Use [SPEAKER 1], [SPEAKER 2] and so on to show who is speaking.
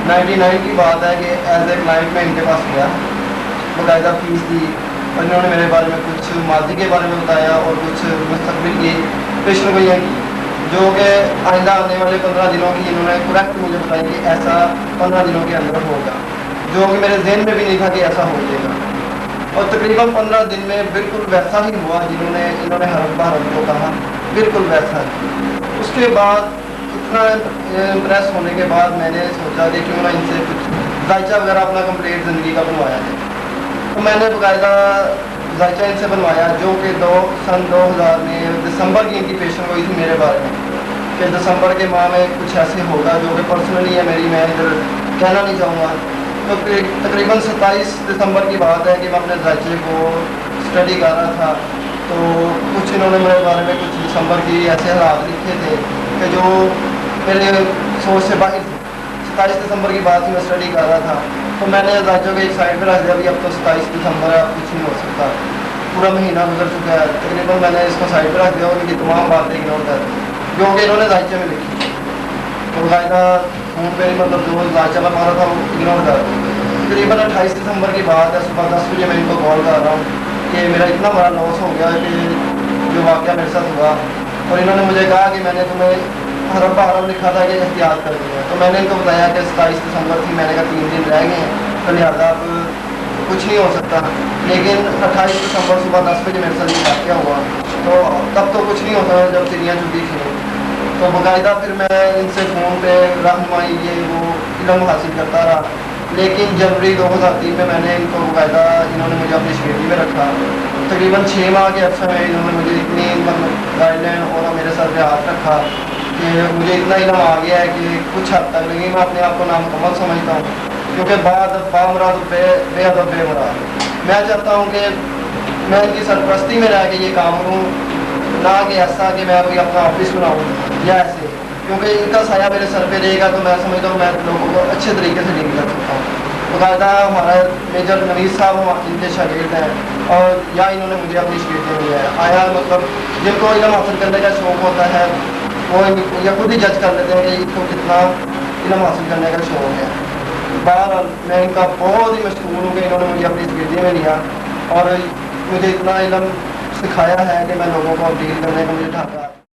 [SPEAKER 1] 99 की बात है कि एज ए क्लाइंट मैं इनके पास गया, बाकायदा फीस दी और इन्होंने मेरे बारे में कुछ माजी के बारे में बताया और कुछ मुस्तकबिल की पेशन गोइयाँ की, जो कि आइंदा आने वाले 15 दिनों की इन्होंने करेक्ट मुझे बताई कि ऐसा 15 दिनों के अंदर होगा, जो कि मेरे जहन में भी नहीं था कि ऐसा हो जाएगा। और तकरीबन 15 दिन में बिल्कुल वैसा ही हुआ जिन्होंने इन्होंने हरफ बहरफ को कहा, बिल्कुल वैसा ही। उसके बाद इतना इम्प्रेस होने के बाद मैंने सोचा कि क्यों ना इनसे कुछ जायचा वगैरह अपना कंप्लीट ज़िंदगी का बनवाया जाए। तो मैंने बाकायदा जायचा इनसे बनवाया, जो कि सन 2000 में दिसंबर की इनकी पेशन हुई थी मेरे बारे में कि दिसंबर के माह में कुछ ऐसे होगा, जो कि पर्सनली है मेरी, मैं इधर कहना नहीं चाहूँगा। तो तकरीबन 27 दिसंबर की बात है कि मैं अपने जायचे को स्टडी कर रहा था, तो कुछ इन्होंने मेरे बारे में कुछ दिसंबर की ऐसे हालात लिखे थे कि जो मेरे सोच से बाहर थे। 27 दिसंबर की बात थी, मैं स्टडी कर रहा था, तो मैंने जायचों को एक साइड पर रख दिया, अभी अब तो 27 दिसंबर है, अब कुछ नहीं हो सकता, पूरा महीना गुजर चुका है। तकरीबन मैंने इसको साइड पर रख दिया और इनकी तमाम बातें इग्नोर कर दी जो कि इन्होंने जायचे में लिखी। तो बाकायदा फोन पे मतलब जो जायचा मैं मारा था वो इग्नोर कर दिया। तकरीबन 28 दिसंबर की बात है, सुबह 10 बजे मैं इनको कॉल कर रहा हूँ कि मेरा इतना बड़ा लॉस हो गया कि जो वाक़या मेरे साथ हुआ, और इन्होंने मुझे कहा कि मैंने तुम्हें हरफ बहरफ लिखा था कि एहतियात करनी है। तो मैंने इनको बताया कि 27 दिसंबर थी, मैंने कहा 3 दिन रह गए हैं, तो लिहाजा अब कुछ नहीं हो सकता। लेकिन 28 दिसंबर सुबह 10 बजे मेरे साथ ये वाक़या हुआ, तो तब तो कुछ नहीं होता जब चिड़ियाँ चुगी थी। तो बाकायदा फिर मैं इनसे फ़ोन पे रहनुमाई ये वो इल्म हासिल करता रहा। लेकिन जनवरी 2003 में मैंने इनको बाकायदा इन्होंने मुझे अपनी सिक्योरिटी में रखा। तकरीबन 6 माह के अरसे में इन्होंने मुझे इतनी मतलब गाइडलाइन और मेरे सर पे हाथ रखा कि मुझे इतना इल्म आ गया है कि कुछ हद तक, लेकिन मैं अपने आप को नामुकम्मल समझता हूँ, क्योंकि बामराद बेअदब बेमुराद। मैं चाहता हूँ कि मैं इनकी सरपरस्ती में रह के ये काम करूँ, ना कि ऐसा कि मैं कोई अपना ऑफिस बनाऊँ या ऐसे, क्योंकि इनका साया मेरे सर पे रहेगा तो मैं समझता हूँ मैं लोगों को अच्छे तरीके से डील कर सकता हूँ। बाकायदा हमारा मेजर नवीस साहब इनके शागिर्द हैं, और या इन्होंने मुझे अपनी शागिर्दी में लिया है। आया मतलब जिनको इल्म हासिल करने का शौक़ होता है वो या खुद ही जज कर लेते हैं कि इनको कितना इल्म हासिल करने का शौक़ है। बहरहाल मैं इनका बहुत ही मशहूर हूँ कि इन्होंने मुझे अपनी शागिर्दी में लिया और मुझे इतना इल्म सिखाया है कि मैं लोगों को डील करने का मुझे ढांचा